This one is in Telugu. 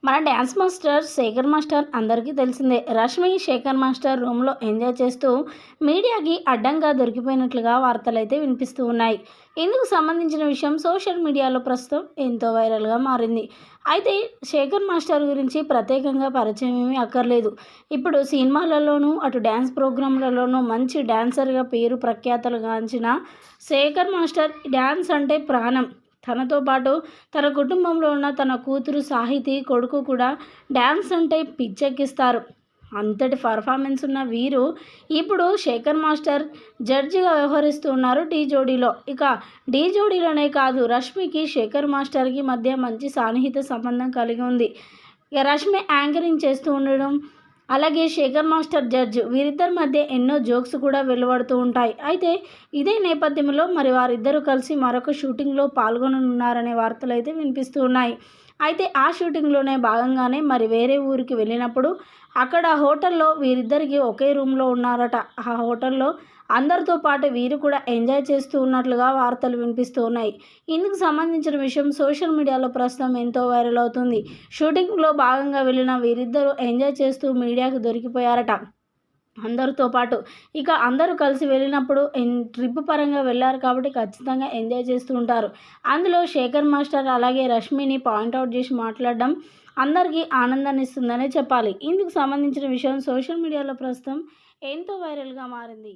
మన డ్యాన్స్ మాస్టర్ శేఖర్ మాస్టర్ అందరికీ తెలిసిందే. రష్మి శేఖర్ మాస్టర్ రూమ్లో ఎంజాయ్ చేస్తూ మీడియాకి అడ్డంగా దొరికిపోయినట్లుగా వార్తలైతే వినిపిస్తూ ఉన్నాయి. ఇందుకు సంబంధించిన విషయం సోషల్ మీడియాలో ప్రస్తుతం ఎంతో వైరల్గా మారింది. అయితే శేఖర్ మాస్టర్ గురించి ప్రత్యేకంగా పరిచయం ఏమీ అక్కర్లేదు. ఇప్పుడు సినిమాలలోనూ అటు డ్యాన్స్ ప్రోగ్రాంలలోనూ మంచి డ్యాన్సర్గా పేరు ప్రఖ్యాతలు గాంచిన శేఖర్ మాస్టర్ డ్యాన్స్ అంటే ప్రాణం. తనతో పాటు తన కుటుంబంలో ఉన్న తన కూతురు సాహితి, కొడుకు కూడా డ్యాన్స్ అంటే పిచ్చెక్కిస్తారు. అంతటి పర్ఫార్మెన్స్ ఉన్న వీరు ఇప్పుడు శేఖర్ మాస్టర్ జడ్జిగా వ్యవహరిస్తూ ఉన్నారు ఢీ జోడీలో. ఇక ఢీ జోడీలోనే కాదు, రష్మికి శేఖర్ మాస్టర్కి మధ్య మంచి సాన్నిహిత సంబంధం కలిగి ఉంది. ఇక రష్మి యాంకరింగ్ చేస్తూ ఉండడం, అలాగే శేఖర్ మాస్టర్ జడ్జ్, వీరిద్దరి మధ్య ఎన్నో జోక్స్ కూడా వెలువడుతూ ఉంటాయి. అయితే ఇదే నేపథ్యంలో మరి వారిద్దరూ కలిసి మరొక షూటింగ్లో పాల్గొననున్నారనే వార్తలు అయితే వినిపిస్తూ ఉన్నాయి. అయితే ఆ షూటింగ్లోనే భాగంగానే మరి వేరే ఊరికి వెళ్ళినప్పుడు అక్కడ హోటల్లో వీరిద్దరికి ఒకే రూమ్లో ఉన్నారట. ఆ హోటల్లో అందరితో పాటు వీరు కూడా ఎంజాయ్ చేస్తూ ఉన్నట్లుగా వార్తలు వినిపిస్తూ ఉన్నాయి. ఇందుకు సంబంధించిన విషయం సోషల్ మీడియాలో ప్రస్తుతం ఎంతో వైరల్ అవుతుంది. షూటింగ్లో భాగంగా వెళ్ళిన వీరిద్దరూ ఎంజాయ్ చేస్తూ మీడియాకు దొరికిపోయారట అందరితో పాటు. ఇక అందరూ కలిసి వెళ్ళినప్పుడు ట్రిప్ పరంగా వెళ్ళారు కాబట్టి ఖచ్చితంగా ఎంజాయ్ చేస్తూ ఉంటారు. అందులో శేఖర్ మాస్టర్ అలాగే రష్మిని పాయింట్అవుట్ చేసి మాట్లాడడం అందరికీ ఆనందాన్ని ఇస్తుందనే చెప్పాలి. ఇందుకు సంబంధించిన విషయం సోషల్ మీడియాలో ప్రస్తుతం ఎంతో వైరల్గా మారింది.